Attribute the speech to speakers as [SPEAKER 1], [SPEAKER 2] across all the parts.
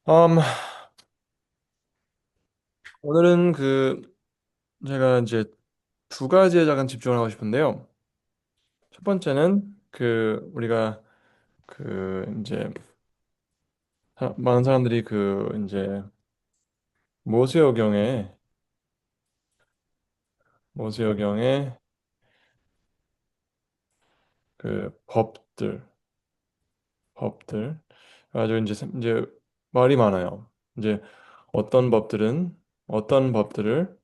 [SPEAKER 1] 음, 오늘은 제가 이제 두 가지에 잠깐 집중을 하고 싶은데요. 첫 번째는 우리가 이제 많은 사람들이 이제 모세오경에 모세오경에 법들 아주 이제 말이 많아요. 이제 어떤 법들은 어떤 법들을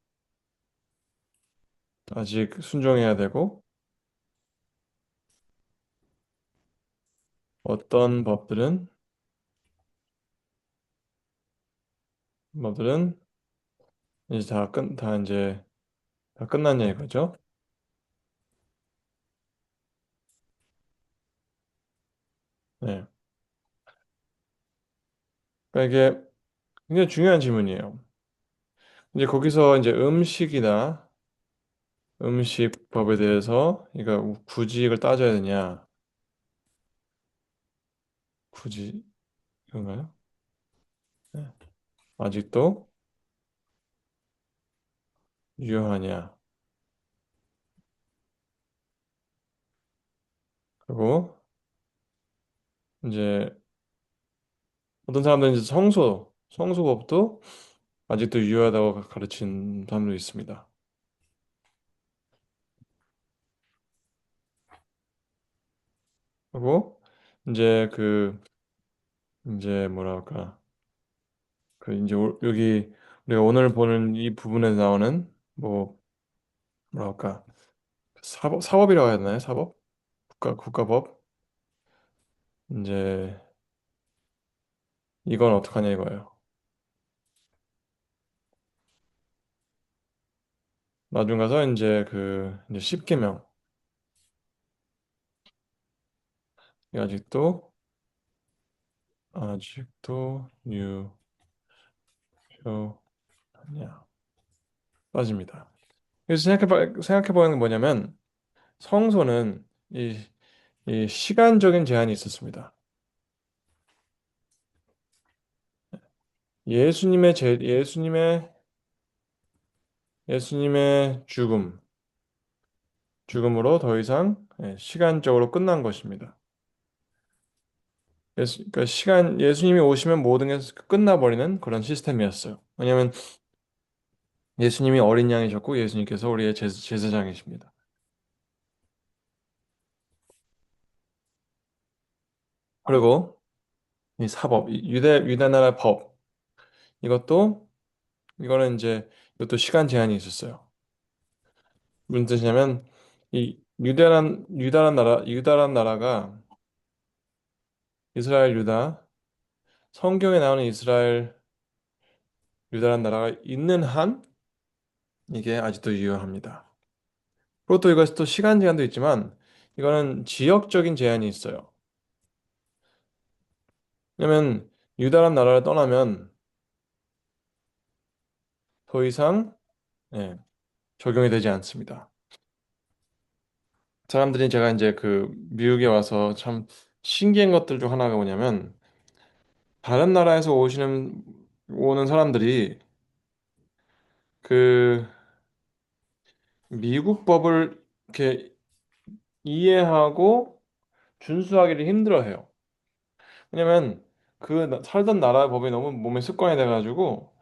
[SPEAKER 1] 아직 순종해야 되고 어떤 법들은 이제 다 끝났냐 이거죠. 네. 그러니까 이게 굉장히 중요한 질문이에요. 이제 거기서 이제 음식법에 대해서 이거 굳이 이걸 따져야 되냐? 굳이 이건가요? 네. 아직도 유효하냐? 그리고 이제 어떤 사람들은 이제 성소법도 아직도 유효하다고 가르친 사람도 있습니다. 그리고 이제 이제 뭐랄까 이제 여기 우리가 오늘 보는 이 부분에 나오는 뭐 뭐랄까 사법이라고 해야 되나요? 사법? 국가법? 이제 이건 어떡하냐 이거예요. 나중 가서 이제 이제 10계명 아직도 아직도 유효하냐 빠집니다. 그래서 생각해 보는 게 뭐냐면 성소는 이 시간적인 제한이 있었습니다. 예수님의 죽음으로 더 이상 시간적으로 끝난 것입니다. 그러니까 예수님이 오시면 모든 게 끝나버리는 그런 시스템이었어요. 왜냐하면 예수님이 어린 양이셨고 예수님께서 우리의 제사장이십니다. 그리고 이 사법, 이 유대 나라 법 이것도 이거는 이제 이것도 시간 제한이 있었어요. 무슨 뜻이냐면 이 유다란 나라가 이스라엘 유다 성경에 나오는 이스라엘 유다란 나라가 있는 한 이게 아직도 유효합니다. 그리고 또 이것이 또 시간 제한도 있지만 이거는 지역적인 제한이 있어요. 왜냐면 유다란 나라를 떠나면 더 이상 예, 적용이 되지 않습니다. 사람들이 제가 이제 미국에 와서 참 신기한 것들 중 하나가 뭐냐면 다른 나라에서 오는 사람들이 그 미국 법을 이렇게 이해하고 준수하기를 힘들어해요. 왜냐면 살던 나라 법이 너무 몸에 습관이 돼가지고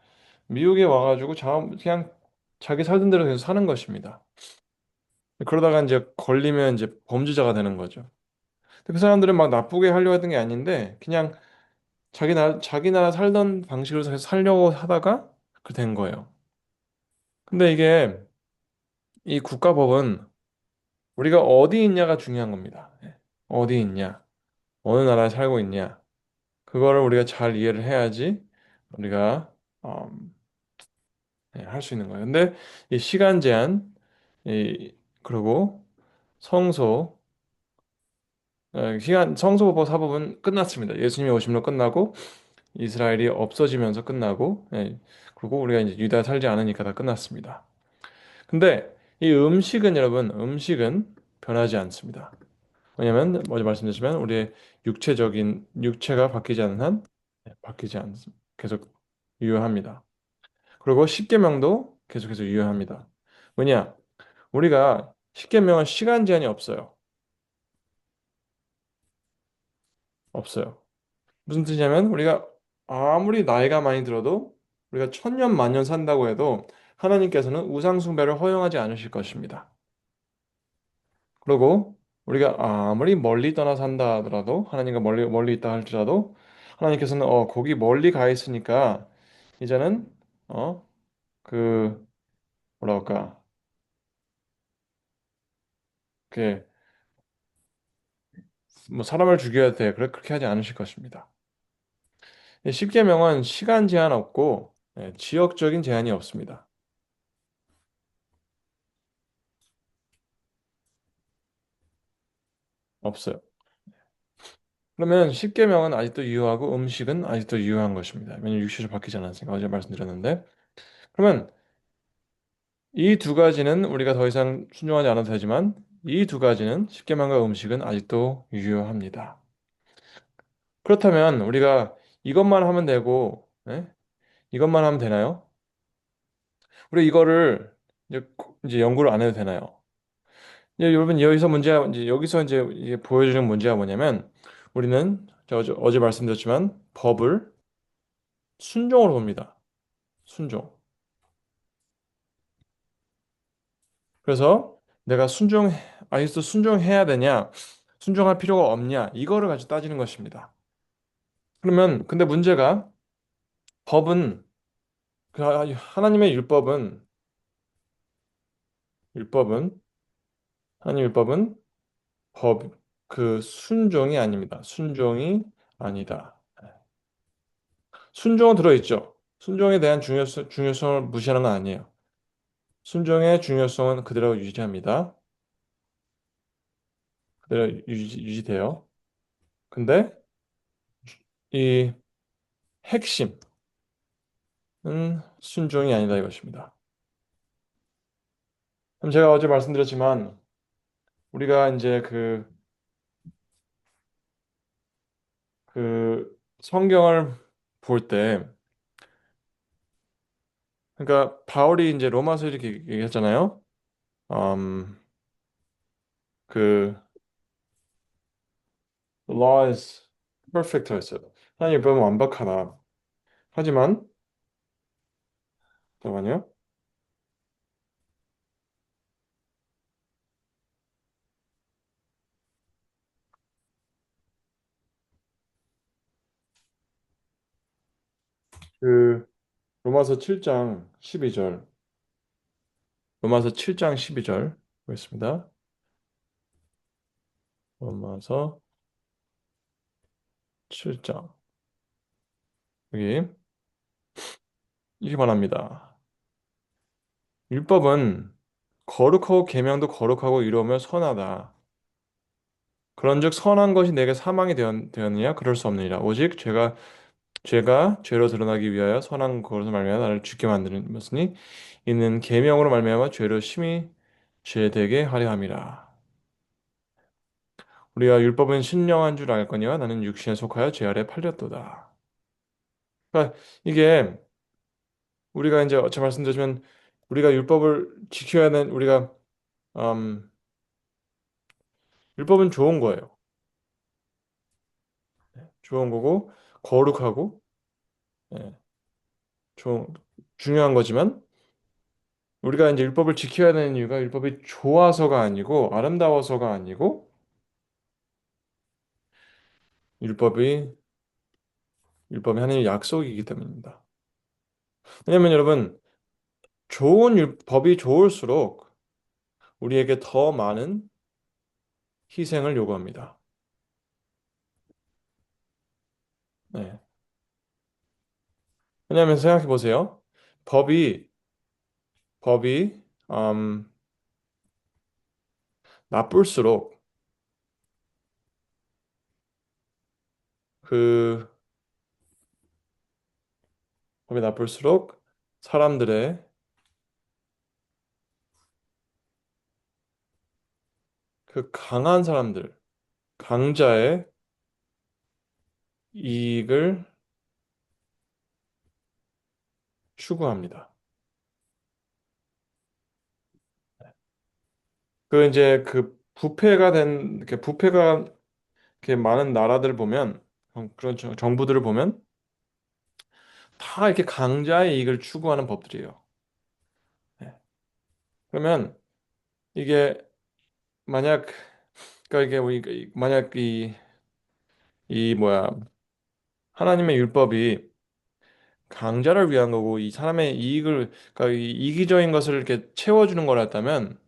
[SPEAKER 1] 미국에 와가지고 그냥 자기 살던 대로 계속 사는 것입니다. 그러다가 이제 걸리면 이제 범죄자가 되는 거죠. 그 사람들은 막 나쁘게 하려고 했던 게 아닌데 그냥 자기 나라 살던 방식으로 계속 살려고 하다가 그 된 거예요. 근데 이게 이 국가법은 우리가 어디 있냐가 중요한 겁니다. 예. 어디 있냐, 어느 나라에 살고 있냐, 그거를 우리가 잘 이해를 해야지 우리가 할 수 있는 거예요. 근데 이 시간 제한, 그리고 성소, 성소법 사법은 끝났습니다. 예수님이 오심으로 끝나고 이스라엘이 없어지면서 끝나고, 그리고 우리가 이제 유다 살지 않으니까 다 끝났습니다. 근데 이 음식은 변하지 않습니다. 왜냐면 먼저 말씀드렸지만 우리의 육체가 바뀌지 않는 한 바뀌지 않습니다. 계속 유효합니다. 그리고 십계명도 계속해서 유효합니다. 왜냐? 우리가 십계명은 시간 제한이 없어요. 없어요. 무슨 뜻이냐면 우리가 아무리 나이가 많이 들어도 우리가 천년 만년 산다고 해도 하나님께서는 우상 숭배를 허용하지 않으실 것입니다. 그리고 우리가 아무리 멀리 떠나 산다 하더라도 하나님과 멀리 멀리 있다 할지라도 하나님께서는 거기 멀리 가 있으니까 이제는 그 뭐라 할까 그 뭐 사람을 죽여야 돼. 그래 그렇게 하지 않으실 것입니다. 이 십계명은 시간 제한 없고 지역적인 제한이 없습니다. 없어요. 그러면 십계명은 아직도 유효하고 음식은 아직도 유효한 것입니다. 왜냐면 육체를 바뀌지 않았으니까 어제 말씀드렸는데 그러면 이 두 가지는 우리가 더 이상 순종하지 않아도 되지만 이 두 가지는 십계명과 음식은 아직도 유효합니다. 그렇다면 우리가 이것만 하면 되고 이것만 하면 되나요? 우리 이거를 이제 연구를 안 해도 되나요? 이제 여러분 여기서 문제가 이제 여기서 이제 보여주는 문제가 뭐냐면 우리는 저 어제 말씀드렸지만 법을 순종으로 봅니다. 순종. 그래서 내가 아직도 순종해야 되냐, 순종할 필요가 없냐, 이거를 가지고 따지는 것입니다. 그러면, 근데 문제가 법은, 하나님의 율법은, 하나님 율법은 법, 순종이 아닙니다. 순종이 아니다. 순종은 들어있죠. 순종에 대한 중요성을 무시하는 건 아니에요. 순종의 중요성은 그대로 유지합니다. 그대로 유지돼요. 근데 이 핵심, 순종이 아니다 이것입니다. 그럼 제가 어제 말씀드렸지만 우리가 이제 성경을 볼 때, 그러니까 바울이 이제 로마서 이렇게 얘기했잖아요. 음, 그 law is perfect 했어요. 하나님 율법은 완벽하다. 하지만 잠깐만요. 그 로마서 7장 12절. 로마서 7장 12절 보겠습니다. 로마서 7장 여기 이렇게 말합니다. 율법은 거룩하고 계명도 거룩하고 이루면 선하다. 그런즉 선한 것이 내게 사망이 되었느냐? 그럴 수 없느니라. 오직 죄가 죄로 드러나기 위하여 선한 것으로 말미암아 나를 죽게 만드는 것이니 이는 계명으로 말미암아 죄로 심히 죄되게 하려 함이라. 우리가 율법은 신령한 줄 알거니와 나는 육신에 속하여 죄 아래 팔렸도다. 그러니까 이게 우리가 이제 어찌 말씀드리면 우리가 율법을 지켜야 하는 음, 율법은 좋은 거예요. 좋은 거고 거룩하고 예, 좀 중요한 거지만 우리가 이제 율법을 지켜야 되는 이유가 율법이 좋아서가 아니고 아름다워서가 아니고 율법이 율법이 하나님의 약속이기 때문입니다. 왜냐하면 여러분 법이 좋을수록 우리에게 더 많은 희생을 요구합니다. 네. 왜냐하면 생각해 보세요. 법이 법이 나쁠수록 그 법이 나쁠수록 사람들의 강한 사람들, 강자의 이익을 추구합니다. 그 이제 그 부패가 된 이렇게 부패가 이렇게 많은 나라들 보면 그런 정부들을 보면 다 이렇게 강자의 이익을 추구하는 법들이에요. 네. 그러면 이게 만약 그러니까 이게 우리 만약 이 뭐야 하나님의 율법이 강자를 위한 거고 이 사람의 이익을 그러니까 이 이기적인 것을 이렇게 채워주는 거였다면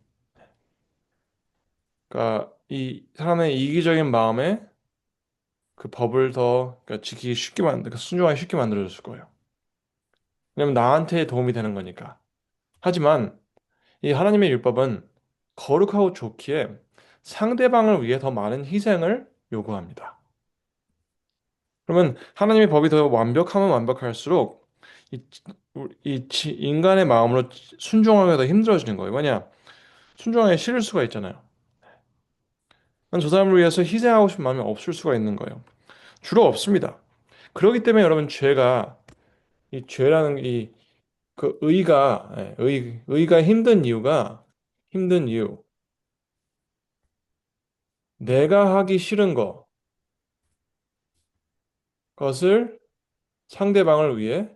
[SPEAKER 1] 그러니까 이 사람의 이기적인 마음에 그 법을 더 그러니까 지키기 쉽게 그러니까 순종하기 쉽게 만들어줬을 거예요. 왜냐면 나한테 도움이 되는 거니까. 하지만 이 하나님의 율법은 거룩하고 좋기에 상대방을 위해 더 많은 희생을 요구합니다. 그러면 하나님의 법이 더 완벽하면 완벽할수록 이, 인간의 마음으로 순종하기가 더 힘들어지는 거예요. 왜냐? 순종하기 싫을 수가 있잖아요. 저 사람을 위해서 희생하고 싶은 마음이 없을 수가 있는 거예요. 주로 없습니다. 그렇기 때문에 여러분 죄가 이 죄라는 이 그 의가 의가 힘든 이유 내가 하기 싫은 것을 상대방을 위해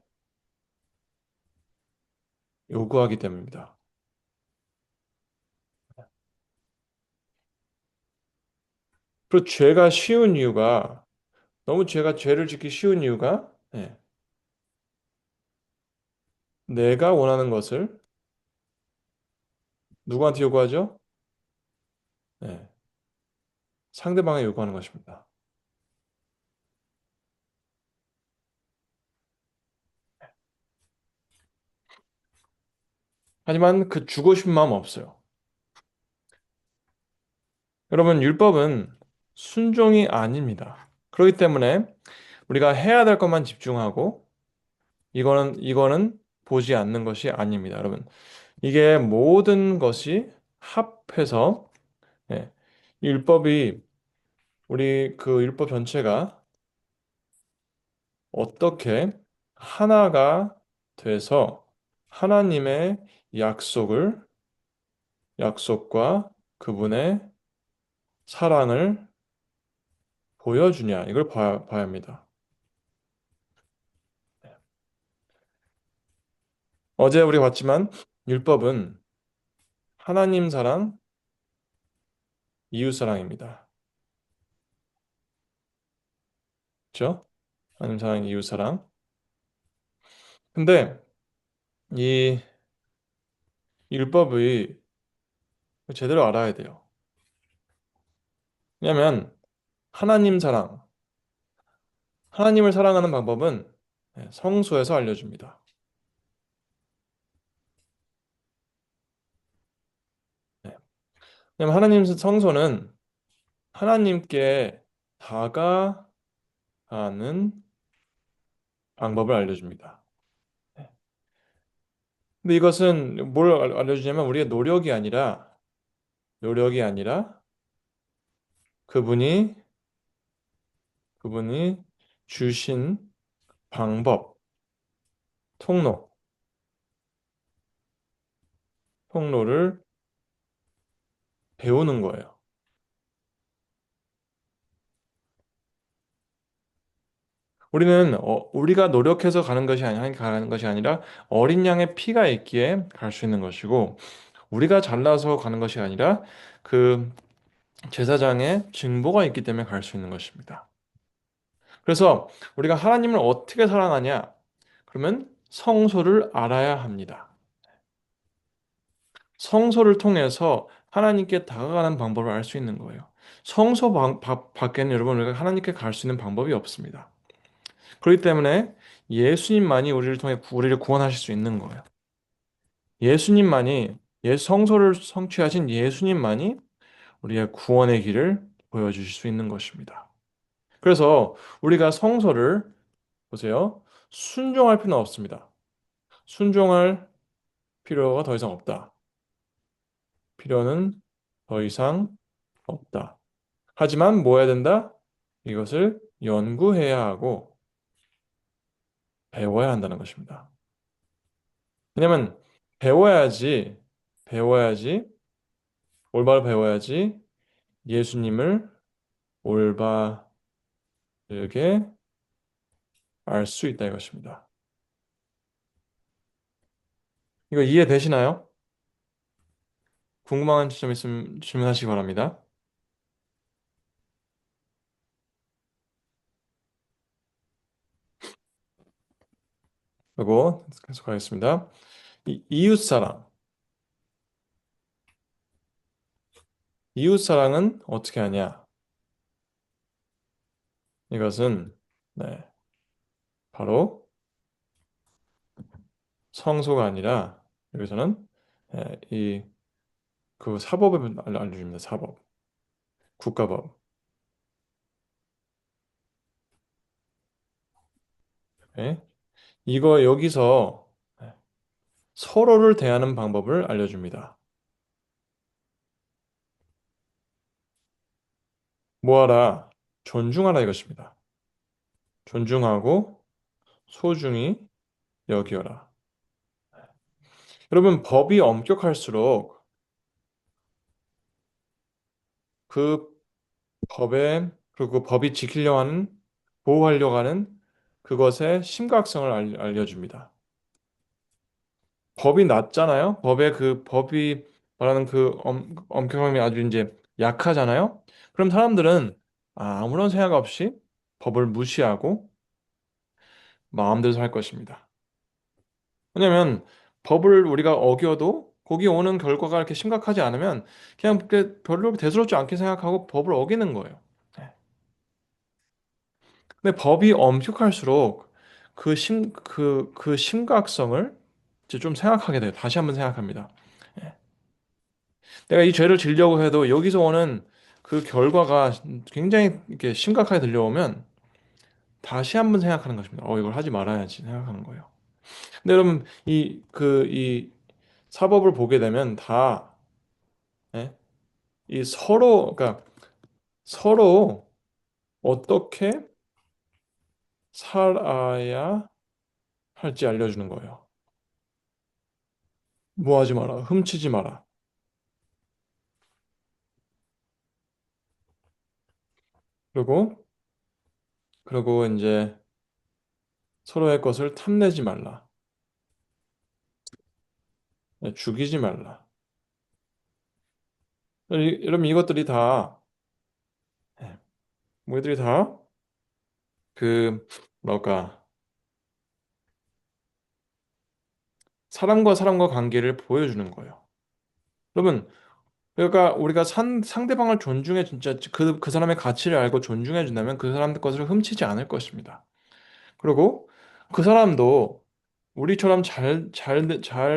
[SPEAKER 1] 요구하기 때문입니다. 그리고 죄가 쉬운 이유가 너무 죄를 짓기 쉬운 이유가 내가 원하는 것을 누구한테 요구하죠? 네, 상대방에 요구하는 것입니다. 하지만 그 주고 싶은 마음 없어요. 여러분, 율법은 순종이 아닙니다. 그렇기 때문에 우리가 해야 될 것만 집중하고 이거는 보지 않는 것이 아닙니다. 여러분, 이게 모든 것이 합해서 예, 율법이 우리 그 율법 전체가 어떻게 하나가 돼서 하나님의 약속을 약속과 그분의 사랑을 보여주냐 이걸 봐야 합니다. 어제 우리 봤지만 율법은 하나님 사랑, 이웃 사랑입니다. 그렇죠? 하나님 사랑, 이웃 사랑. 근데 이 율법이 제대로 알아야 돼요. 왜냐하면 하나님 사랑, 하나님을 사랑하는 방법은 성소에서 알려줍니다. 네. 왜냐하면 하나님 성소는 하나님께 다가가는 방법을 알려줍니다. 네. 근데 이것은 뭘 알려주냐면 우리의 노력이 아니라 그분이 그분이 주신 방법, 통로, 통로를 배우는 거예요. 우리가 노력해서 가는 것이 아니라 어린 양의 피가 있기에 갈 수 있는 것이고 우리가 잘나서 가는 것이 아니라 그 제사장의 증보가 있기 때문에 갈 수 있는 것입니다. 그래서 우리가 하나님을 어떻게 사랑하냐? 그러면 성소를 알아야 합니다. 성소를 통해서 하나님께 다가가는 방법을 알 수 있는 거예요. 밖에는 여러분 우리가 하나님께 갈 수 있는 방법이 없습니다. 그렇기 때문에 예수님만이 우리를 통해 우리를 구원하실 수 있는 거예요. 예수님만이 성소를 성취하신 예수님만이 우리의 구원의 길을 보여주실 수 있는 것입니다. 그래서 우리가 성서를 보세요. 순종할 필요는 없습니다. 순종할 필요가 더 이상 없다. 필요는 더 이상 없다. 하지만 뭐 해야 된다? 이것을 연구해야 하고 배워야 한다는 것입니다. 왜냐면 배워야지, 배워야지, 올바로 배워야지 예수님을 올바르게 알 수 있다 이것입니다. 이거 이해되시나요? 궁금한 지점 있으면 질문하시기 바랍니다. 그리고 계속하겠습니다. 이웃사랑. 이웃사랑은 어떻게 하냐? 이것은 네, 바로 성소가 아니라 여기서는 이 그 사법을 알려줍니다. 사법, 국가법. 네. 이거 여기서 네, 서로를 대하는 방법을 알려줍니다. 뭐하라? 존중하라 이것입니다. 존중하고 소중히 여기어라. 여러분, 법이 엄격할수록 그 법에 그리고 그 법이 지키려 하는 보호하려고 하는 그것의 심각성을 알려줍니다. 법이 낮잖아요. 법의 그 법이 말하는 그 엄격함이 아주 이제 약하잖아요. 그럼 사람들은 아무런 생각 없이 법을 무시하고 마음대로 살 것입니다. 왜냐면 법을 우리가 어겨도 거기 오는 결과가 이렇게 심각하지 않으면 그냥 별로 대수롭지 않게 생각하고 법을 어기는 거예요. 네. 근데 법이 엄격할수록 그 심각성을 이제 좀 생각하게 돼요. 다시 한번 생각합니다. 예. 내가 이 죄를 지려고 해도 여기서 오는 그 결과가 굉장히 이렇게 심각하게 들려오면 다시 한번 생각하는 것입니다. 이걸 하지 말아야지 생각하는 거예요. 근데 여러분, 이 사법을 보게 되면 다, 예? 이 그러니까 서로 어떻게 살아야 할지 알려주는 거예요. 뭐 하지 마라, 훔치지 마라. 그리고, 그리고 이제 서로의 것을 탐내지 말라. 죽이지 말라. 여러분, 이것들이 다, 예, 뭐들이 다 그 뭐랄까 사람과 사람과 관계를 보여주는 거예요. 여러분, 그러니까 우리가 상대방을 존중해 진짜 그 사람의 가치를 알고 존중해 준다면 그 사람 것을 훔치지 않을 것입니다. 그리고 그 사람도 우리처럼 잘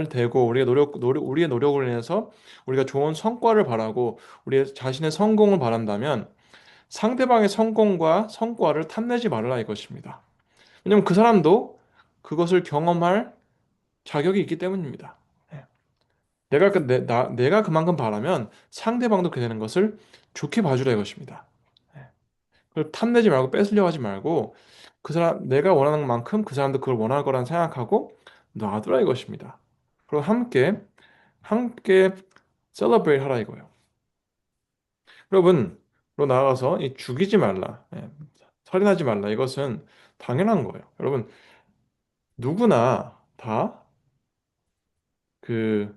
[SPEAKER 1] 되고 우리의 노력을 인해서 우리가 좋은 성과를 바라고 우리 자신의 성공을 바란다면 상대방의 성공과 성과를 탐내지 말라 이것입니다. 왜냐면 그 사람도 그것을 경험할 자격이 있기 때문입니다. 예. 내가 그만큼 바라면 상대방도 그렇게 되는 것을 좋게 봐주라 이것입니다. 예. 그걸 탐내지 말고 뺏으려 하지 말고 그 사람 내가 원하는 만큼 그 사람도 그걸 원할 거란 생각하고 놔두라 이것입니다. 그리고 함께 셀러브레이트 하라 이거예요. 여러분, 로 나아가서 이 죽이지 말라, 살인하지 말라 이것은 당연한 거예요. 여러분, 누구나 다 그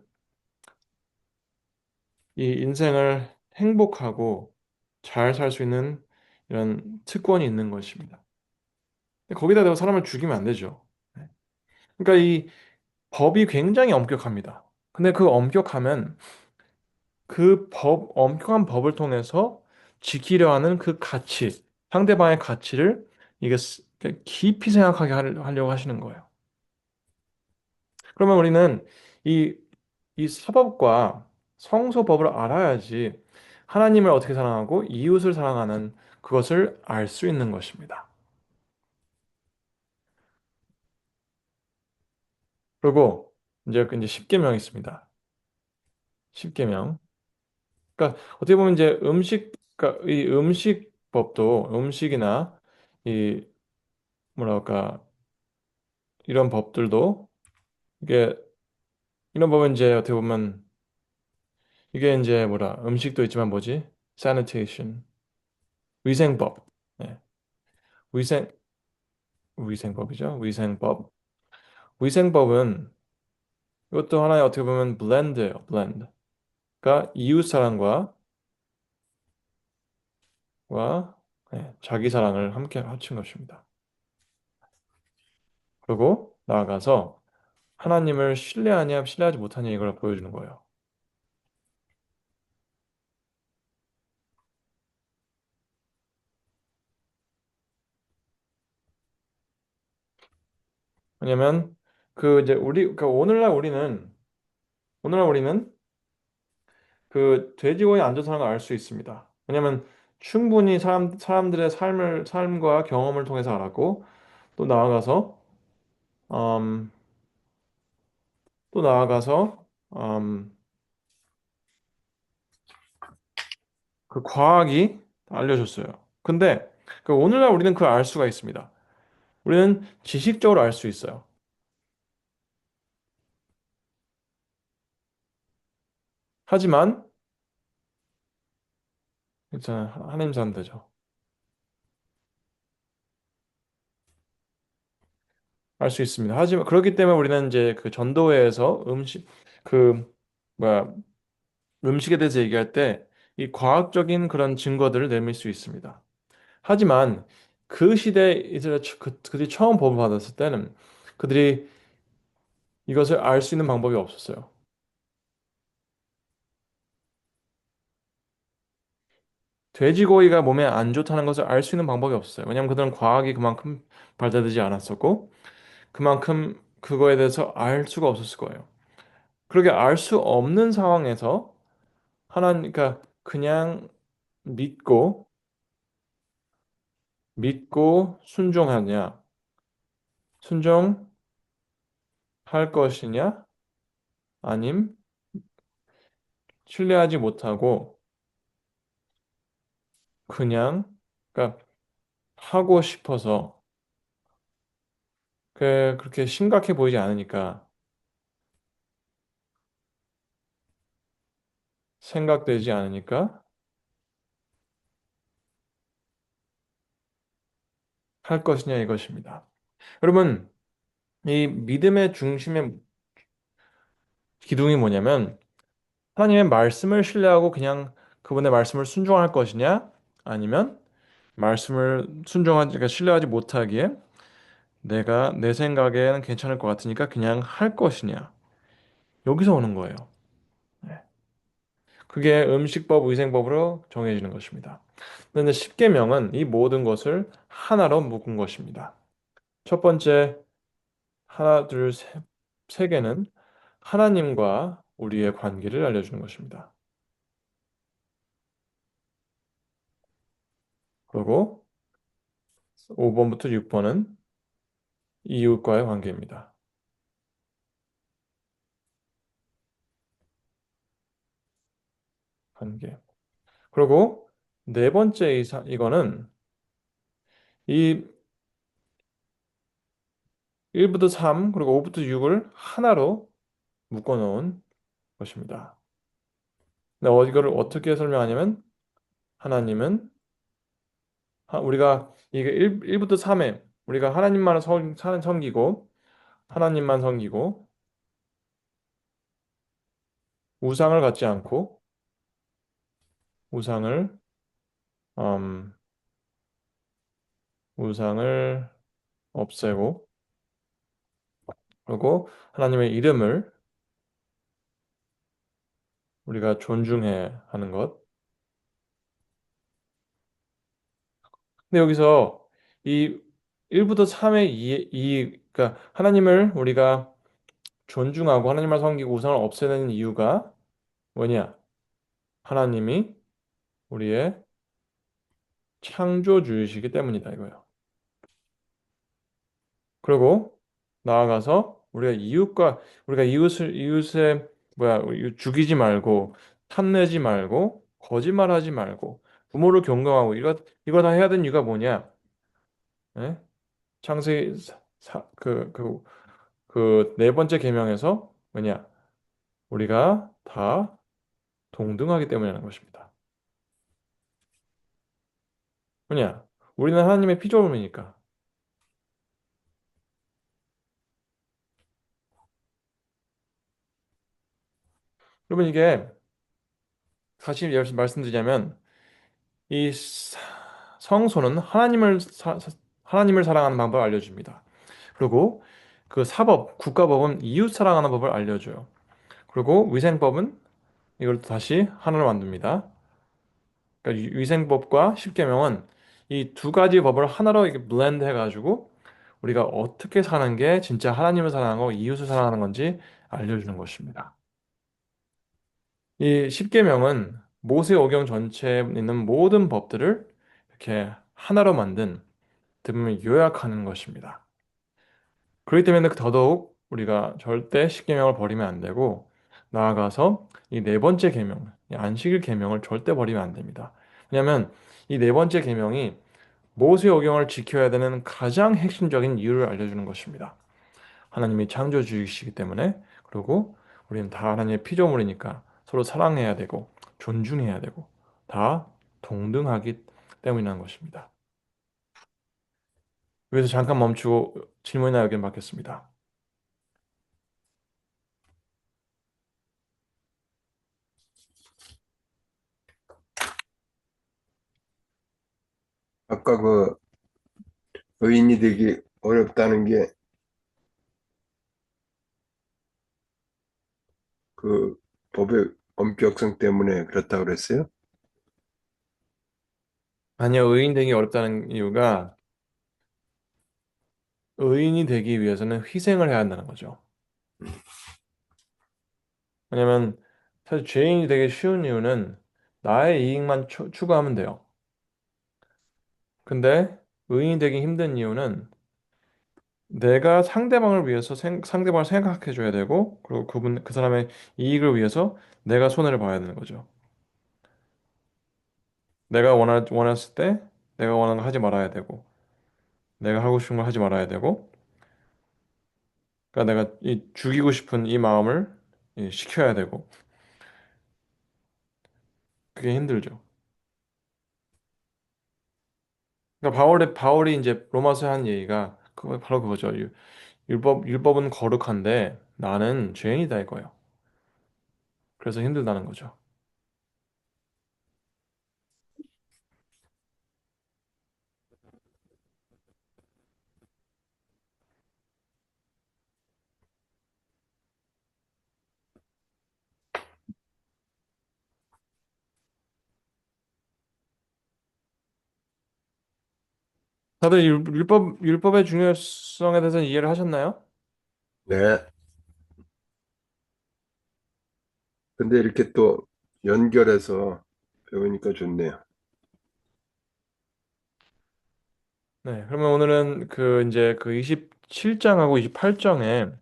[SPEAKER 1] 이 인생을 행복하고 잘 살 수 있는 이런 특권이 있는 것입니다. 근데 거기다 대고 사람을 죽이면 안 되죠. 네. 그러니까 이 법이 굉장히 엄격합니다. 근데 그 엄격하면 엄격한 법을 통해서 지키려 하는 그 가치, 상대방의 가치를 깊이 생각하게 하려고 하시는 거예요. 그러면 우리는 이, 이 사법과 성소법을 알아야지 하나님을 어떻게 사랑하고 이웃을 사랑하는 그것을 알 수 있는 것입니다. 그리고 이제 10계명이 있습니다. 10계명. 그러니까 어떻게 보면 이제 그러니까 이 음식법도 음식이나 이 뭐랄까 이런 법들도 이게 이런 법은 이제 어떻게 보면 이게 이제 뭐라 음식도 있지만 뭐지? sanitation 위생법. 네. 위생 위생법이죠. 위생법. 위생법은 이것도 하나의 어떻게 보면 블렌드예요. 블렌드. 그러니까 이웃 사랑과 네, 자기 사랑을 함께 합친 것입니다. 그리고 나아가서 하나님을 신뢰하냐 신뢰하지 못하냐 이걸 보여주는 거예요. 왜냐면 그 이제 그러니까 오늘날 우리는 그 돼지고기 안 좋다는 걸 알 수 있습니다. 왜냐면 충분히 사람들의 삶과 경험을 통해서 알았고 또 나아가서 음, 또 나아가서 그 과학이 알려줬어요. 근데 그 오늘날 우리는 그걸 알 수가 있습니다. 우리는 지식적으로 알 수 있어요. 하지만 일단 하나님 사람되죠. 알 수 있습니다. 하지만 그렇기 때문에 우리는 이제 그 전도회에서 그 뭐야 음식에 대해서 얘기할 때 이 과학적인 그런 증거들을 내밀 수 있습니다. 하지만 그 시대에 그들이 처음 법을 받았을 때는 그들이 이것을 알 수 있는 방법이 없었어요. 돼지고기가 몸에 안 좋다는 것을 알 수 있는 방법이 없었어요. 왜냐하면 그들은 과학이 그만큼 발달되지 않았었고 그만큼 그거에 대해서 알 수가 없었을 거예요. 그렇게 알 수 없는 상황에서 그러니까 그냥 믿고 순종하냐, 순종할 것이냐, 아님 신뢰하지 못하고 그냥 그러니까 하고 싶어서 그렇게 심각해 보이지 않으니까 생각되지 않으니까 할 것이냐 이것입니다. 여러분, 이 믿음의 중심의 기둥이 뭐냐면 하나님의 말씀을 신뢰하고 그냥 그분의 말씀을 순종할 것이냐 아니면 말씀을 그러니까 신뢰하지 못하기에 내가 내 생각에는 괜찮을 것 같으니까 그냥 할 것이냐 여기서 오는 거예요. 네. 그게 음식법, 위생법으로 정해지는 것입니다. 근데 십계명은 이 모든 것을 하나로 묶은 것입니다. 첫 번째 하나, 둘, 세 개는 하나님과 우리의 관계를 알려주는 것입니다. 그리고 5번부터 6번은 이웃과의 관계입니다. 관계. 그리고 네 번째 이거는 이 1부터 3 그리고 5부터 6을 하나로 묶어 놓은 것입니다. 근데 이거를 어떻게 설명하냐면 하나님은 우리가 이게 1부터 3에 우리가 하나님만 섬기고 하나님만 섬기고 우상을 갖지 않고 우상을 음, 우상을 없애고 그리고 하나님의 이름을 우리가 존중해야 하는 것. 근데 여기서 이 1부터 3의 그러니까 하나님을 우리가 존중하고 하나님을 섬기고 우상을 없애는 이유가 뭐냐? 하나님이 우리의 창조주이시기 때문이다 이거예요. 그리고 나아가서 우리가 이웃의 죽이지 말고 탐내지 말고 거짓말하지 말고 부모를 경경하고 이거 다 해야 되는 이유가 뭐냐? 예? 창세기 그 네 번째 계명에서 뭐냐? 우리가 다 동등하기 때문이라는 것입니다. 뭐냐? 우리는 하나님의 피조물이니까. 여러분 이게 사실 말씀드리자면 이 성소는 하나님을 사랑하는 방법을 알려줍니다. 그리고 그 사법, 국가법은 이웃 사랑하는 법을 알려줘요. 그리고 위생법은 이걸 또 다시 하나로 만듭니다. 그러니까 위생법과 십계명은 이 두 가지 법을 하나로 이렇게 블렌드 해가지고 우리가 어떻게 사는 게 진짜 하나님을 사랑하고 이웃을 사랑하는 건지 알려주는 것입니다. 이 십계명은 모세오경 전체에 있는 모든 법들을 이렇게 하나로 만든 어떻게 요약하는 것입니다. 그렇기 때문에 더더욱 우리가 절대 십계명을 버리면 안 되고 나아가서 이 네 번째 계명, 이 안식일 계명을 절대 버리면 안 됩니다. 왜냐하면 이 네 번째 계명이 모세오경을 지켜야 되는 가장 핵심적인 이유를 알려주는 것입니다. 하나님이 창조주이시기 때문에 그리고 우리는 다 하나님의 피조물이니까 서로 사랑해야 되고 존중해야 되고 다 동등하기 때문이라는 것입니다. 여기서 잠깐 멈추고 질문이나 의견 받겠습니다.
[SPEAKER 2] 아까 그 의인이 되기 어렵다는 게 그 법의 엄격성 때문에 그렇다고 그랬어요?
[SPEAKER 1] 아니요, 의인 되기 어렵다는 이유가 의인이 되기 위해서는 희생을 해야 한다는 거죠. 왜냐면 사실 죄인이 되기 쉬운 이유는 나의 이익만 추구하면 돼요. 근데 의인이 되기 힘든 이유는 내가 상대방을 위해서 상대방을 생각해 줘야 되고 그리고 그 사람의 이익을 위해서 내가 손해를 봐야 되는 거죠. 내가 원했을 때 내가 원하는 거 하지 말아야 되고 내가 하고 싶은 걸 하지 말아야 되고 그러니까 내가 이 죽이고 싶은 이 마음을 시켜야 되고 그게 힘들죠. 그러니까 바울이 이제 로마서에 한 얘기가 바로 그거죠. 율법은 거룩한데 나는 죄인이다 이거예요. 그래서 힘들다는 거죠. 다들 율법의 중요성에 대해서 이해를 하셨나요?
[SPEAKER 2] 네. 근데 이렇게 또 연결해서 배우니까 좋네요.
[SPEAKER 1] 네, 그러면 오늘은 그 이제 그 27장하고 28장에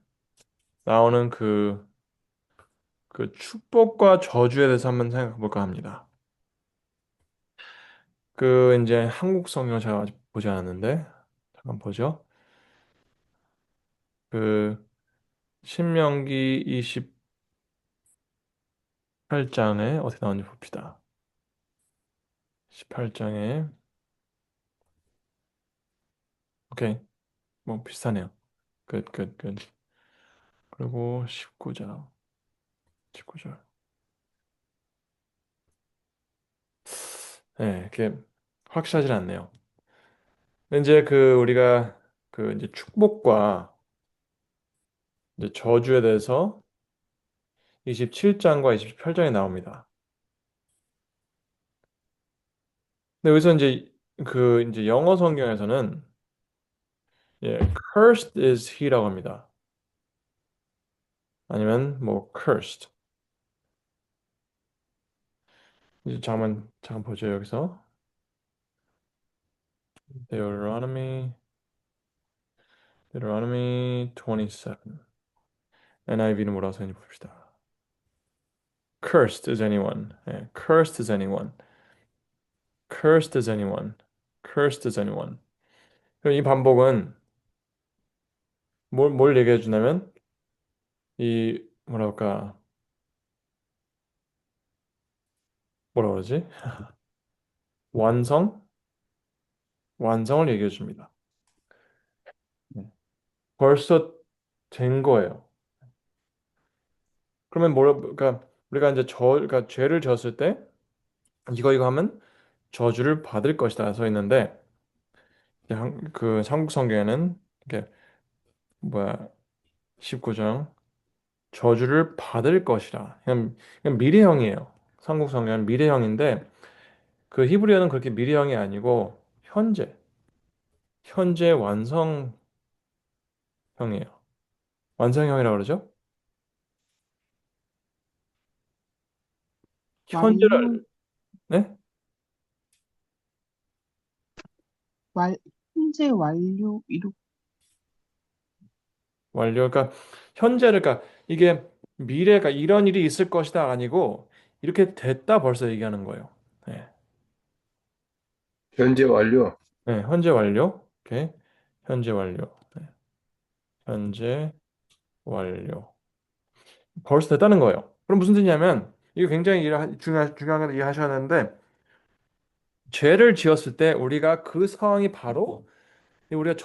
[SPEAKER 1] 나오는 그 축복과 저주에 대해서 한번 생각해 볼까 합니다. 그 이제 한국 성경 제가 아직 보지 않았는데 잠깐 보죠. 그 신명기 28장에 어떻게 나오는지 봅시다. 18장에 오케이 뭐 비슷하네요. 끝. 그리고 19절. 네, 이렇게 확실하지 않네요. 이제 그 우리가 그 이제 축복과 이제 저주에 대해서 27장과 28장에 나옵니다. 근데 여기서 이제 그 이제 영어 성경에서는 cursed is he라고 합니다. 아니면 뭐 cursed. 이제 잠깐 보죠 여기서. Deuteronomy Deuteronomy 27. NIV는 뭐라고 써있는지 봅시다. Cursed is anyone. Cursed is anyone. Cursed is anyone. Cursed is anyone. 그럼 이 반복은 뭘 얘기해 주냐면 이 뭐랄까 뭐라 그러지? 완성? 완성을 얘기해 줍니다. 네. 벌써 된 거예요. 그러면 뭐라, 그러니까 우리가 이제 그러니까 죄를 지었을 때 이거 하면 저주를 받을 것이다 써 있는데 그 한국 성경에는 이게 뭐야 19장 저주를 받을 것이라 그냥 미래형이에요. 한국 성경은 미래형인데 그 히브리어는 그렇게 미래형이 아니고 현재 완성형이에요. 완성형이라고 그러죠?
[SPEAKER 3] 완료,
[SPEAKER 1] 현재를 네?
[SPEAKER 3] 완, 현재 완료, 이렇게,
[SPEAKER 1] 완료. 그러니까 현재를 그러니까 이게 미래가 이런 일이 있을 것이다 아니고 이렇게 됐다 벌써 얘기하는 거예요. 네.
[SPEAKER 2] 현재 완료.
[SPEAKER 1] 네, 현재 완료. 오케이. 현재 완료. 네. 현재 완료. 벌써 됐다는 거예요. 그럼 무슨 뜻이냐면 이거 굉장히 중요하게 이해하셔야 하는데 죄를 지었을 때 우리가 그 상황이 바로 우리가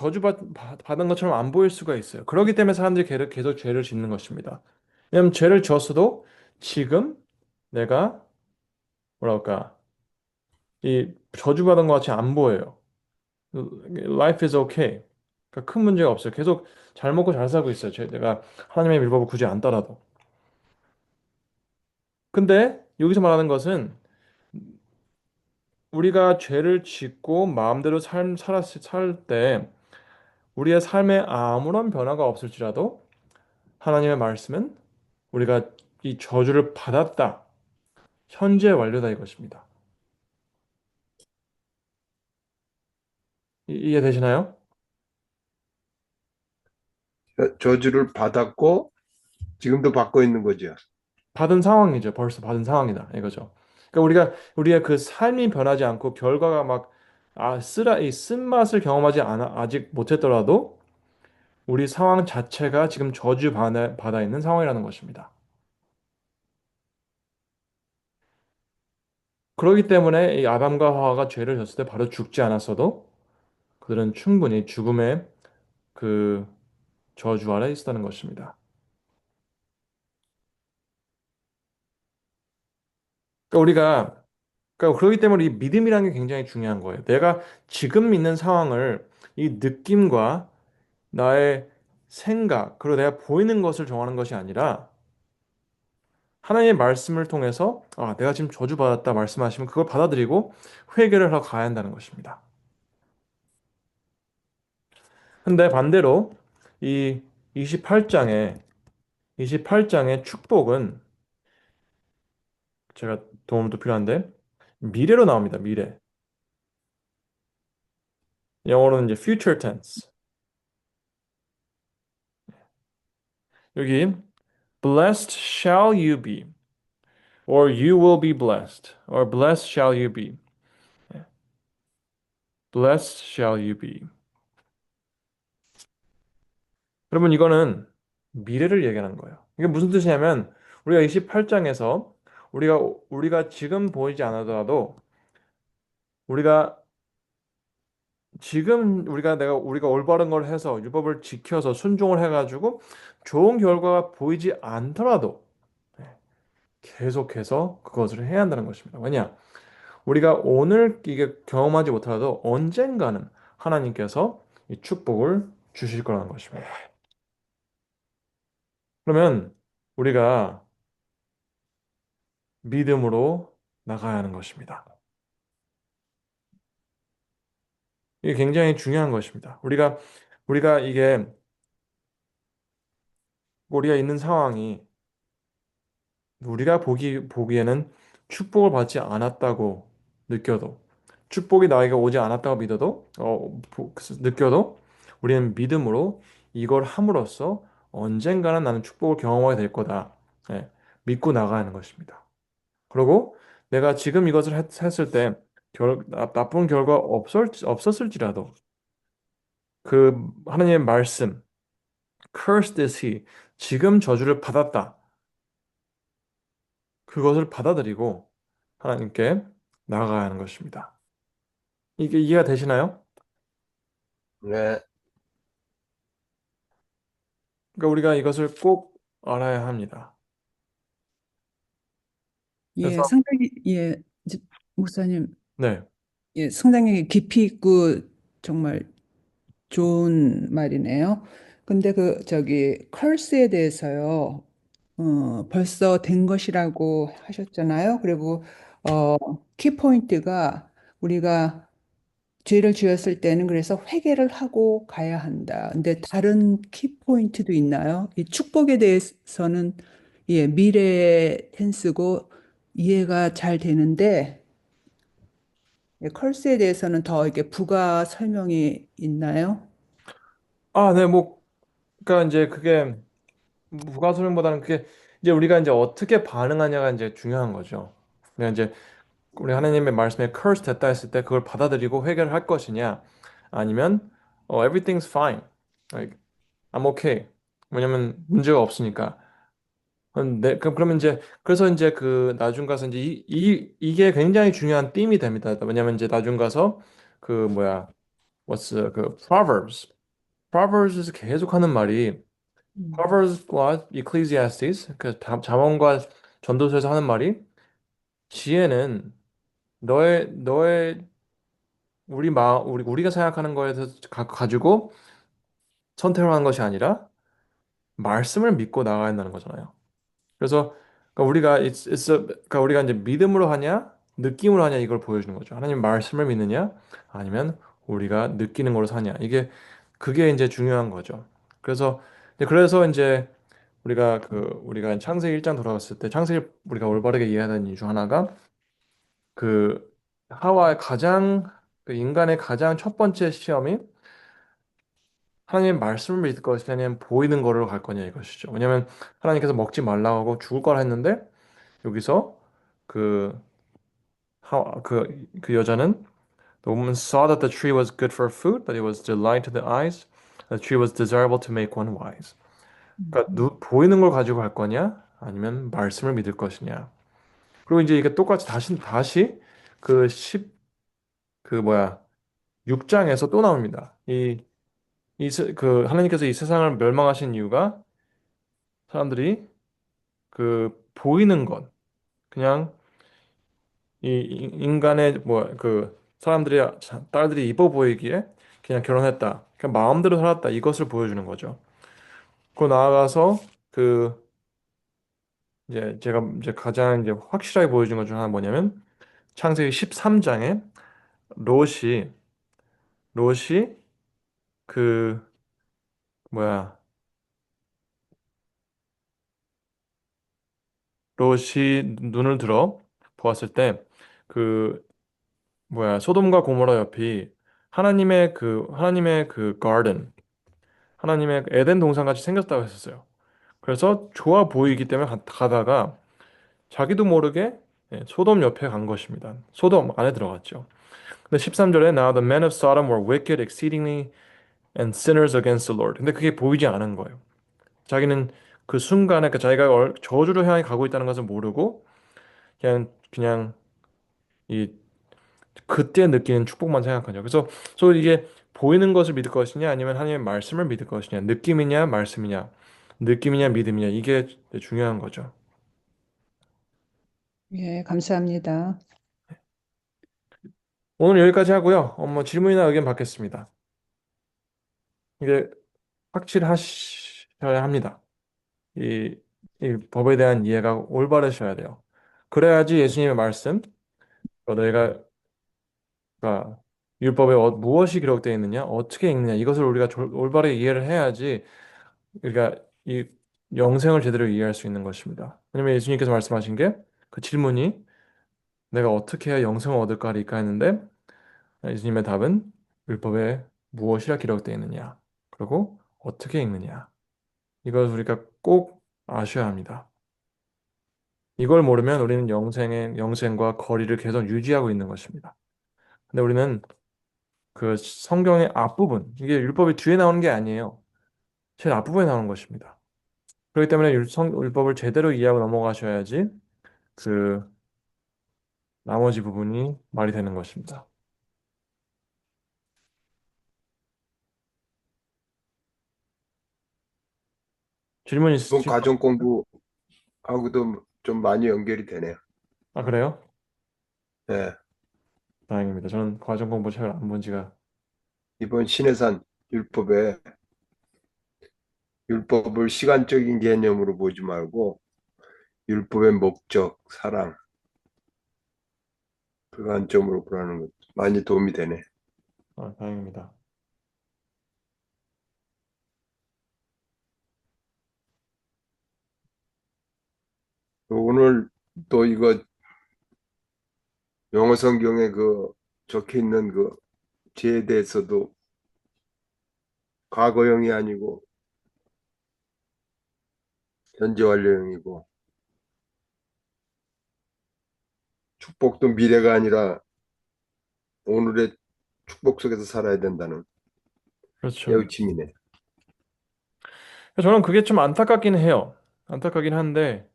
[SPEAKER 1] 받은 것처럼 안 보일 수가 있어요. 그렇기 때문에 사람들이 계속 죄를 짓는 것입니다. 왜냐하면 죄를 지었어도 지금 내가 뭐랄까 이 저주받은 것 같이 안 보여요. Life is okay. 그러니까 큰 문제가 없어요. 계속 잘 먹고 잘 살고 있어요. 내가 하나님의 율법을 굳이 안 따라도. 근데 여기서 말하는 것은 우리가 죄를 짓고 마음대로 살 때 우리의 삶에 아무런 변화가 없을지라도 하나님의 말씀은 우리가 이 저주를 받았다. 현재 완료다 이것입니다. 이해되시나요?
[SPEAKER 2] 저주를 받았고 지금도 받고 있는 거죠.
[SPEAKER 1] 받은 상황이죠. 벌써 받은 상황이다. 이거죠. 그러니까 우리의 그 삶이 변하지 않고 결과가 막 이 쓴맛을 경험하지 않아 아직 못했더라도 우리 상황 자체가 지금 받아 있는 상황이라는 것입니다. 그렇기 때문에 이 아담과 하와가 죄를 졌을 때 바로 죽지 않았어도 그들은 충분히 죽음의 그 저주 아래 있었다는 것입니다. 그러니까 그렇기 때문에 이 믿음이라는 게 굉장히 중요한 거예요. 내가 지금 있는 상황을 이 느낌과 나의 생각, 그리고 내가 보이는 것을 정하는 것이 아니라 하나님의 말씀을 통해서 내가 지금 저주받았다 말씀하시면 그걸 받아들이고 회개를 하러 가야 한다는 것입니다. 근데 반대로 이 28장에 28장의 축복은 제가 도움도 필요한데 미래로 나옵니다. 미래. 영어로는 이제 future tense. 여기 blessed shall you be or you will be blessed or blessed shall you be. blessed shall you be. 여러분 이거는 미래를 얘기하는 거예요. 이게 무슨 뜻이냐면 우리가 28장에서 우리가 지금 보이지 않아도 우리가 지금 우리가 올바른 걸 해서 율법을 지켜서 순종을 해가지고 좋은 결과가 보이지 않더라도 계속해서 그것을 해야 한다는 것입니다. 왜냐? 우리가 오늘 이게 경험하지 못하더라도 언젠가는 하나님께서 이 축복을 주실 거라는 것입니다. 그러면 우리가 믿음으로 나가야 하는 것입니다. 이게 굉장히 중요한 것입니다. 우리가 우리가 있는 상황이 보기에는 축복을 받지 않았다고 느껴도, 축복이 나에게 오지 않았다고 느껴도, 우리는 믿음으로 이걸 함으로써 언젠가는 나는 축복을 경험하게 될 거다. 예, 믿고 나가는 것입니다. 그리고 내가 지금 이것을 했을 때 나쁜 결과 없었을지라도 그 하나님의 말씀, cursed is he, 지금 저주를 받았다. 그것을 받아들이고 하나님께 나아가야 하는 것입니다. 이게 이해가 되시나요?
[SPEAKER 2] 네,
[SPEAKER 1] 그러니까 우리가 이것을 꼭 알아야 합니다. 그래서
[SPEAKER 4] 예, 상당히, 예, 목사님,
[SPEAKER 1] 네.
[SPEAKER 4] 예, 상당히 깊이 있고 정말 좋은 말이네요. 근데 컬스에 대해서요, 벌써 된 것이라고 하셨잖아요. 그리고, 어, 키포인트가 우리가 죄를 지었을 때는 그래서 회개를 하고 가야 한다. 근데 다른 키포인트도 있나요? 이 축복에 대해서는, 예, 미래 텐스고 이해가 잘 되는데, 예, 컬스에 대해서는 더 이게 부가 설명이 있나요?
[SPEAKER 1] 아, 네, 뭐, 그러니까 이제 그게 부가설명보다는 그게 이제 우리가 이제 어떻게 반응하냐가 이제 중요한 거죠. 그러니까 이제 우리 하나님의 말씀에 curse 됐다 했을 때 그걸 받아들이고 회개를 할 것이냐, 아니면 everything's fine, like, I'm okay. 왜냐면 문제가 없으니까. 네, 그러면 이제 그래서 이제 그 나중 가서 이제 이게 굉장히 중요한 띠임이 됩니다. 왜냐면 이제 나중 가서 그 뭐야, 그 Proverbs에서 계속 하는 말이
[SPEAKER 4] 음.
[SPEAKER 1] Proverbs과 Ecclesiastes 그 잠언과 전도서에서 하는 말이 지혜는 너의 우리가 생각하는 거에 대해서 가지고 선택을 하는 것이 아니라 말씀을 믿고 나가야 한다는 거잖아요. 그래서 그러니까 그러니까 우리가 이제 믿음으로 하냐, 느낌으로 하냐 이걸 보여주는 거죠. 하나님 말씀을 믿느냐, 아니면 우리가 느끼는 걸로 사냐. 그게 이제 중요한 거죠. 그래서 이제 우리가 창세기 1장 돌아갔을 때 창세기 우리가 올바르게 이해하는 이유 중 하나가 그 하와의 그 인간의 가장 첫 번째 시험이 하나님의 말씀을 믿을 것이냐 아니면 보이는 거로 갈 거냐 이것이죠. 왜냐하면 하나님께서 먹지 말라고 하고 죽을 거라 했는데 여기서 그, 그 여자는 The woman saw that the tree was good for food, that it was delight to the eyes, the tree was desirable to make one wise. 그러니까 보이는 걸 가지고 갈 거냐, 아니면 말씀을 믿을 것이냐. 그리고 이제 이게 똑같이 다시 그 10, 그 뭐야, 6장에서 또 나옵니다. 그 하나님께서 이 세상을 멸망하신 이유가 사람들이 그 보이는 것, 그냥 인간의 그 사람들이 딸들이 이뻐 보이기에 그냥 결혼했다. 그냥 마음대로 살았다. 이것을 보여주는 거죠. 그리고 나아가서 그 이제 제가 이제 가장 이제 확실하게 보여준 것 중 하나 뭐냐면 창세기 13장에 롯이 롯이 그 뭐야 롯이 눈을 들어 보았을 때 그 소돔과 고모라 옆이 하나님의 그 가든 하나님의 그 에덴 동산 같이 생겼다고 했었어요. 그래서 좋아 보이기 때문에 가다가 자기도 모르게 소돔 옆에 간 것입니다. 소돔 안에 들어갔죠. 근데 13절에 Now the men of Sodom were wicked exceedingly and sinners against the Lord. 근데 그게 보이지 않은 거예요. 자기는 그 순간에 자기가 저주를 향해 가고 있다는 것을 모르고 그냥 이 그때 느끼는 축복만 생각하죠. 그래서 이게 보이는 것을 믿을 것이냐 아니면 하나님의 말씀을 믿을 것이냐 느낌이냐 말씀이냐 느낌이냐 믿음이냐 이게 중요한 거죠.
[SPEAKER 4] 예, 감사합니다.
[SPEAKER 1] 오늘 여기까지 하고요. 뭐 질문이나 의견 받겠습니다. 이게 확실하셔야 합니다. 이, 이 법에 대한 이해가 올바르셔야 돼요. 그래야지 예수님의 말씀, 너희가 그러니까 율법에 무엇이 기록되어 있느냐, 어떻게 읽느냐 이것을 우리가 올바르게 이해를 해야지 그러니까 이 영생을 제대로 이해할 수 있는 것입니다. 왜냐면 예수님께서 말씀하신 게 그 질문이 내가 어떻게 해야 영생을 얻을까리까 했는데 예수님의 답은 율법에 무엇이라 기록되어 있느냐, 그리고 어떻게 읽느냐. 이걸 우리가 꼭 아셔야 합니다. 이걸 모르면 우리는 영생과 거리를 계속 유지하고 있는 것입니다. 근데 우리는 그 성경의 앞부분, 이게 율법이 뒤에 나오는 게 아니에요. 제일 앞부분에 나오는 것입니다. 그렇기 때문에 율법을 제대로 이해하고 넘어가셔야지 그 나머지 부분이 말이 되는 것입니다. 질문
[SPEAKER 2] 이번
[SPEAKER 1] 있으신 거?
[SPEAKER 2] 과정 공부하고도 좀 많이 연결이 되네요.
[SPEAKER 1] 아, 그래요?
[SPEAKER 2] 예.
[SPEAKER 1] 다행입니다. 저는 과정 공부 책을 안 본 지가.
[SPEAKER 2] 이번 신해산 율법에 율법을 시간적인 개념으로 보지 말고 율법의 목적, 사랑 그 관점으로 보라는 것 많이 도움이 되네.
[SPEAKER 1] 아, 다행입니다.
[SPEAKER 2] 오늘 또 이거 영어 성경에 그 적혀 있는 그 죄에 대해서도 과거형이 아니고 현재 완료형이고 축복도 미래가 아니라 오늘의 축복 속에서 살아야 된다는
[SPEAKER 1] 그렇죠.
[SPEAKER 2] 깨우침이네.
[SPEAKER 1] 저는 그게 좀 안타깝긴 해요. 안타깝긴 한데,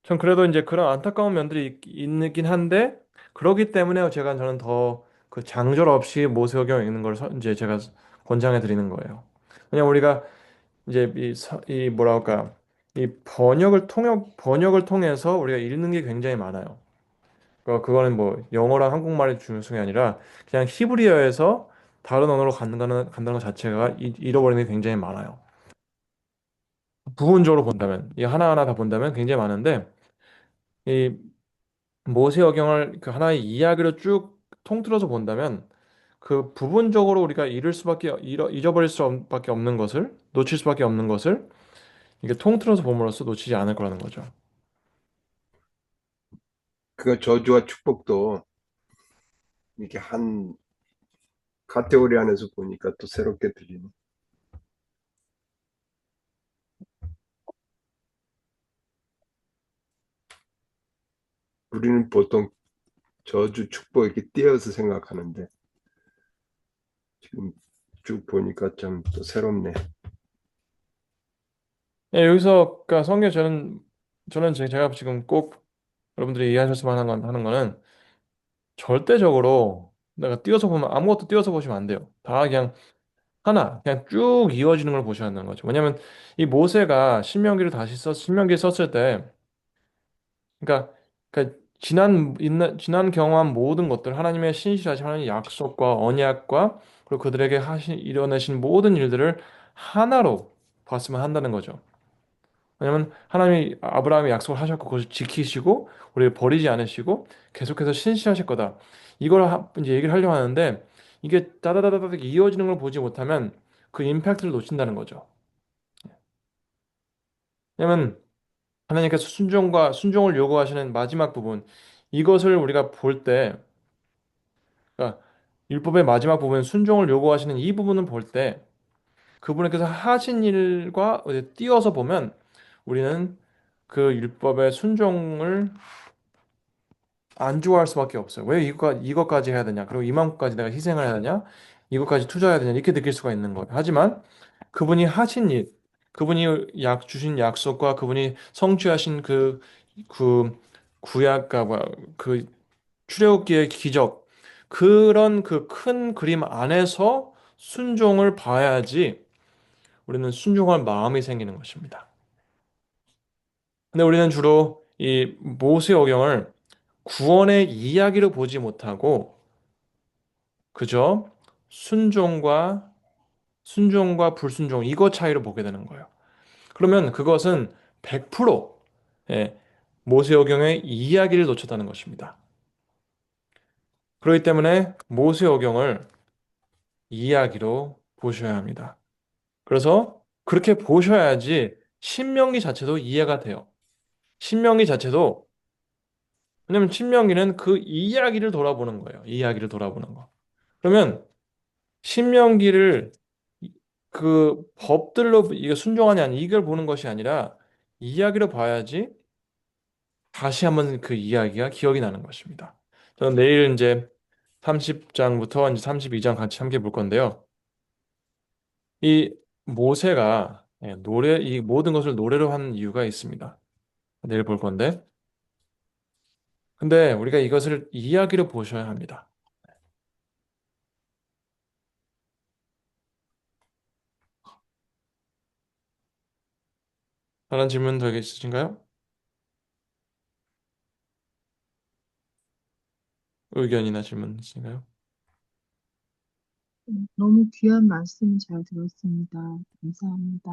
[SPEAKER 1] 전 그래도 이제 그런 안타까운 면들이 있긴 한데, 그러기 때문에 저는 더 그 장절 없이 모세오경 읽는 걸 이제 제가 권장해 드리는 거예요. 왜냐면 우리가 이제 이 뭐랄까, 이 번역을 통해서 우리가 읽는 게 굉장히 많아요. 그거는 뭐 영어랑 한국말의 중요성이 아니라 그냥 히브리어에서 다른 언어로 간다는 것 자체가 잃어버리는 게 굉장히 많아요. 부분적으로 본다면, 이 하나하나 다 본다면 굉장히 많은데, 이 모세어경을 그 하나의 이야기로 쭉 통틀어서 본다면, 그 부분적으로 우리가 잊어버릴 수밖에 없는 것을, 놓칠 수밖에 없는 것을 이게 통틀어서 봄으로써 놓치지 않을 거라는 거죠.
[SPEAKER 2] 그 저주와 축복도 이렇게 한 카테고리 안에서 보니까 또 새롭게 들리네. 우리는 보통 저주, 축복 이렇게 띄어서 생각하는데 지금 쭉 보니까 좀 또 새롭네.
[SPEAKER 1] 예, 여기서 그러니까 성경 저는 제가 지금 꼭 여러분들이 이해하셨으면 하는 거는 절대적으로 내가 띄어서 보면 아무것도 띄어서 보시면 안 돼요. 다 그냥 쭉 이어지는 걸 보셔야 하는 거죠. 왜냐면 이 모세가 신명기를 썼을 때, 그러니까, 지난 경험한 모든 것들, 하나님의 신실하신 하나님의 약속과 언약과 그리고 그들에게 이뤄내신 모든 일들을 하나로 봤으면 한다는 거죠. 왜냐면 하나님이 아브라함이 약속을 하셨고 그것을 지키시고 우리를 버리지 않으시고 계속해서 신실하실 거다. 이제 얘기를 하려고 하는데 이게 따다다다닥 이어지는 걸 보지 못하면 그 임팩트를 놓친다는 거죠. 왜냐면 하나님께서 순종을 요구하시는 마지막 부분, 이것을 우리가 볼 때, 그러니까 율법의 마지막 부분 순종을 요구하시는 이 부분을 볼 때 그분께서 하신 일과 이제 띄어서 보면 우리는 그 율법의 순종을 안 좋아할 수밖에 없어요. 왜 이것까지 해야 되냐? 그리고 이만큼까지 내가 희생을 해야 되냐? 이것까지 투자해야 되냐? 이렇게 느낄 수가 있는 거예요. 하지만 그분이 하신 일, 그분이 주신 약속과 그분이 성취하신 그 구약과 그 출애굽기의 기적, 그런 그 큰 그림 안에서 순종을 봐야지 우리는 순종할 마음이 생기는 것입니다. 근데 우리는 주로 이 모세오경을 구원의 이야기로 보지 못하고 그저 순종과 불순종 이거 차이로 보게 되는 거예요. 그러면 그것은 100% 예, 모세오경의 이야기를 놓쳤다는 것입니다. 그렇기 때문에 모세오경을 이야기로 보셔야 합니다. 그래서 그렇게 보셔야지 신명기 자체도 이해가 돼요. 신명기 자체도 왜냐면 신명기는 그 이야기를 돌아보는 거예요. 이야기를 돌아보는 거. 그러면 신명기를 그 법들로 이게 순종하냐 아니 이걸 보는 것이 아니라 이야기로 봐야지 다시 한번 그 이야기가 기억이 나는 것입니다. 저는 내일 이제 30장부터 이제 32장 같이 함께 볼 건데요. 이 모세가 이 모든 것을 노래로 한 이유가 있습니다. 내일 볼 건데 근데 우리가 이것을 이야기로 보셔야 합니다. 다른 질문 더 있으신가요? 의견이나 질문 있으신가요?
[SPEAKER 3] 너무 귀한 말씀 잘 들었습니다. 감사합니다.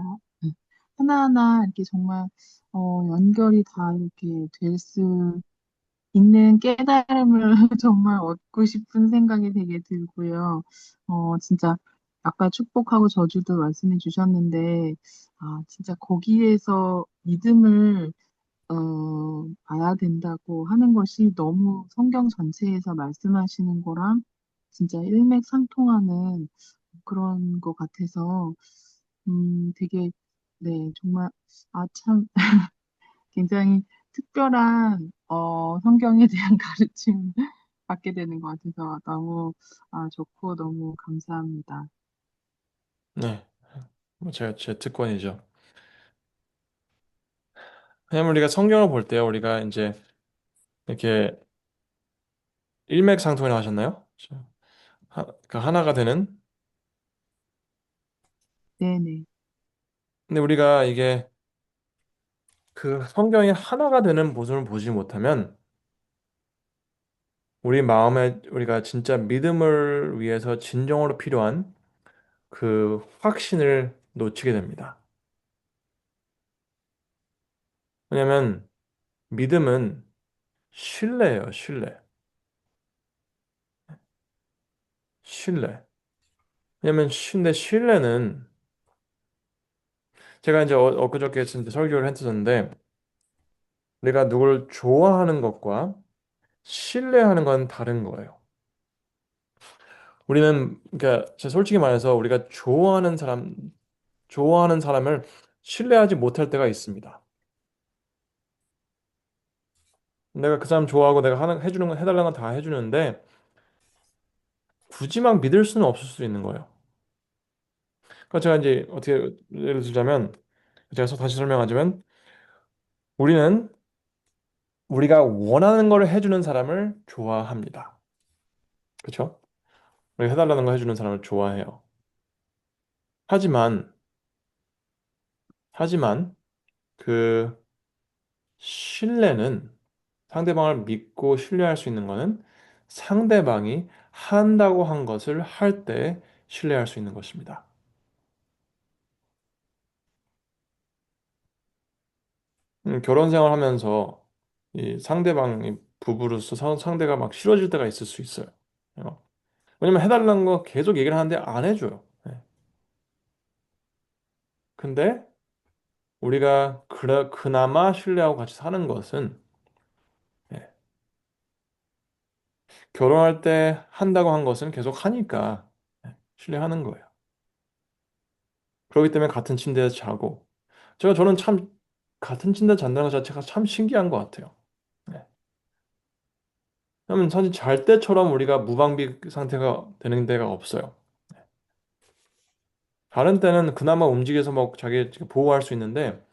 [SPEAKER 3] 하나하나 이렇게 정말 연결이 다 이렇게 될 수 있는 깨달음을 정말 얻고 싶은 생각이 되게 들고요. 진짜 아까 축복하고 저주도 말씀해 주셨는데, 진짜 거기에서 믿음을 봐야 된다고 하는 것이 너무 성경 전체에서 말씀하시는 거랑 진짜 일맥상통하는 그런 것 같아서, 되게, 네, 정말, 참, 굉장히 특별한, 성경에 대한 가르침 받게 되는 것 같아서 너무, 좋고 너무 감사합니다.
[SPEAKER 1] 네, 뭐 제가 제 특권이죠. 왜냐면 우리가 성경을 볼 때요, 우리가 이제 이렇게 일맥상통이라고 하셨나요? 그러니까 하나가 되는.
[SPEAKER 3] 네네.
[SPEAKER 1] 근데 우리가 이게 그 성경이 하나가 되는 모습을 보지 못하면 우리 마음에 우리가 진짜 믿음을 위해서 진정으로 필요한 그 확신을 놓치게 됩니다. 왜냐면 믿음은 신뢰예요, 신뢰. 신뢰. 왜냐면 근데 신뢰는 제가 이제 엊그저께 진짜 설교를 했었는데 내가 누굴 좋아하는 것과 신뢰하는 건 다른 거예요. 우리는 그러니까 제가 솔직히 말해서 우리가 좋아하는 사람을 신뢰하지 못할 때가 있습니다. 내가 그 사람 좋아하고 내가 해주는 거 해달라는 건 다 해주는데 굳이 막 믿을 수는 없을 수 있는 거예요. 그러니까 제가 이제 어떻게 예를 들자면 제가 다시 설명하자면 우리는 우리가 원하는 걸 해주는 사람을 좋아합니다. 그렇죠? 우리가 해달라는 거 해주는 사람을 좋아해요. 하지만 하지만 그 신뢰는 상대방을 믿고 신뢰할 수 있는 거는 상대방이 한다고 한 것을 할 때 신뢰할 수 있는 것입니다. 결혼 생활하면서 이 상대방이 부부로서 상대가 막 싫어질 때가 있을 수 있어요. 왜냐면 해달라는 거 계속 얘기를 하는데 안 해줘요. 네. 근데 우리가 그나마 신뢰하고 같이 사는 것은 네, 결혼할 때 한다고 한 것은 계속 하니까 네, 신뢰하는 거예요. 그렇기 때문에 같은 침대에서 자고 저는 참 같은 침대 잔다는 것 자체가 참 신기한 것 같아요. 네. 왜냐면 사실 잘 때처럼 우리가 무방비 상태가 되는 데가 없어요. 다른 때는 그나마 움직여서 뭐 자기 보호할 수 있는데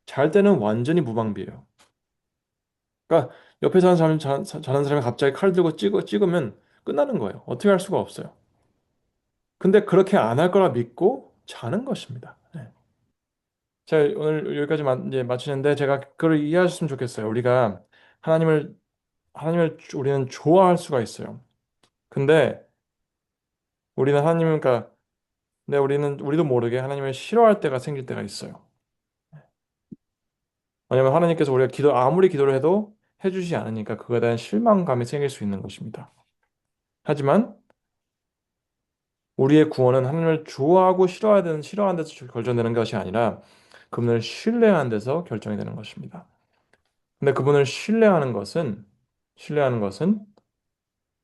[SPEAKER 1] 잘 때는 완전히 무방비예요. 그러니까 옆에 사는 사람이 자는 사람이 갑자기 칼 들고 찍으면 끝나는 거예요. 어떻게 할 수가 없어요. 근데 그렇게 안 할 거라 믿고 자는 것입니다. 네. 자, 오늘 여기까지 이제 마치는데 제가 그걸 이해하셨으면 좋겠어요. 하나님을 하나님을 우리는 좋아할 수가 있어요. 근데 우리는 하나님을 그러니까 근데 우리도 모르게 하나님을 싫어할 때가 생길 때가 있어요. 왜냐하면 하나님께서 우리가 아무리 기도를 해도 해주지 않으니까 그거에 대한 실망감이 생길 수 있는 것입니다. 하지만 우리의 구원은 하나님을 좋아하고 싫어하는 데서 결정되는 것이 아니라 그분을 신뢰하는 데서 결정이 되는 것입니다. 근데 그분을 신뢰하는 것은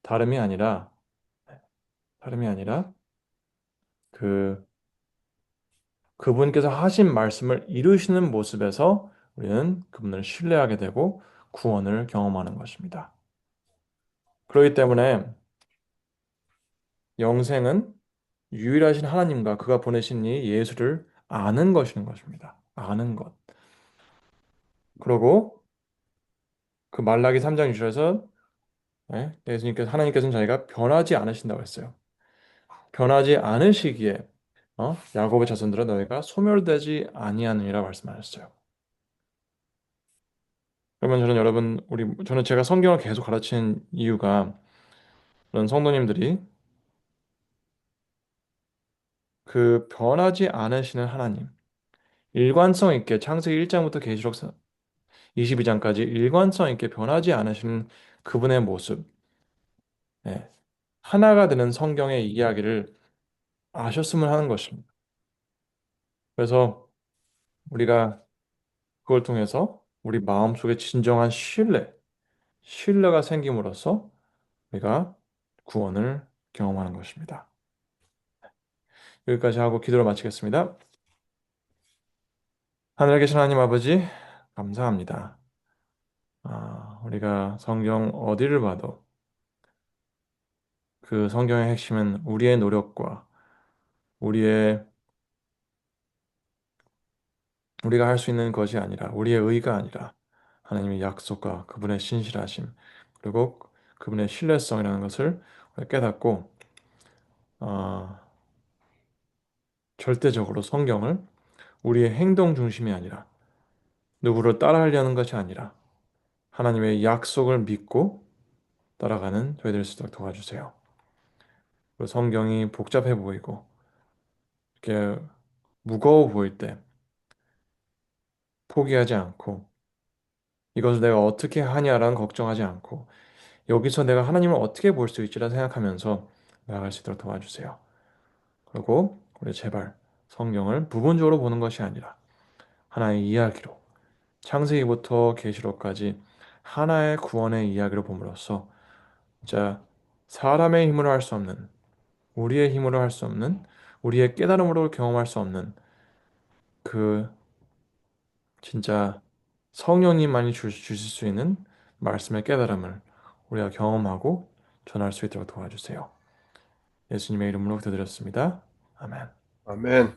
[SPEAKER 1] 다름이 아니라 다름이 아니라 그 그분께서 하신 말씀을 이루시는 모습에서 우리는 그분을 신뢰하게 되고 구원을 경험하는 것입니다. 그렇기 때문에 영생은 유일하신 하나님과 그가 보내신 이 예수를 아는 것인 것입니다. 아는 것. 그리고 그 말라기 3장 6절에서 예수님께서 하나님께서는 자기가 변하지 않으신다고 했어요. 변하지 않으시기에 야곱의 자손들아 너희가 소멸되지 아니하느니라 말씀하셨어요. 그러면 저는 여러분 저는 제가 성경을 계속 가르치는 이유가 그런 성도님들이 그 변하지 않으시는 하나님 일관성 있게 창세기 1장부터 계시록 22장까지 일관성 있게 변하지 않으시는 그분의 모습 예, 하나가 되는 성경의 이야기를 아셨으면 하는 것입니다. 그래서 우리가 그걸 통해서 우리 마음속에 진정한 신뢰가 생김으로써 우리가 구원을 경험하는 것입니다. 여기까지 하고 기도를 마치겠습니다. 하늘에 계신 하나님 아버지, 감사합니다. 우리가 성경 어디를 봐도 그 성경의 핵심은 우리의 노력과 우리의 우리가 할 수 있는 것이 아니라 우리의 의가 아니라 하나님의 약속과 그분의 신실하심 그리고 그분의 신뢰성이라는 것을 깨닫고 어, 절대적으로 성경을 우리의 행동 중심이 아니라 누구를 따라하려는 것이 아니라 하나님의 약속을 믿고 따라가는 저희들 수 있도록 도와주세요. 그리고 성경이 복잡해 보이고 이렇게 무거워 보일 때 포기하지 않고 이것을 내가 어떻게 하냐라는 걱정하지 않고 여기서 내가 하나님을 어떻게 볼 수 있지라 생각하면서 나아갈 수 있도록 도와주세요. 그리고 우리 제발 성경을 부분적으로 보는 것이 아니라 하나의 이야기로 창세기부터 계시록까지 하나의 구원의 이야기로 봄으로써 진짜 사람의 힘으로 할 수 없는 우리의 힘으로 할 수 없는 우리의 깨달음으로 경험할 수 없는 그 진짜 성령님만이 주실 수 있는 말씀의 깨달음을 우리가 경험하고 전할 수 있도록 도와주세요. 예수님의 이름으로 기도드렸습니다. 아멘.
[SPEAKER 2] 아멘.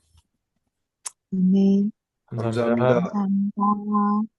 [SPEAKER 3] 네,
[SPEAKER 1] 감사합니다.
[SPEAKER 2] 감사합니다.
[SPEAKER 3] 감사합니다.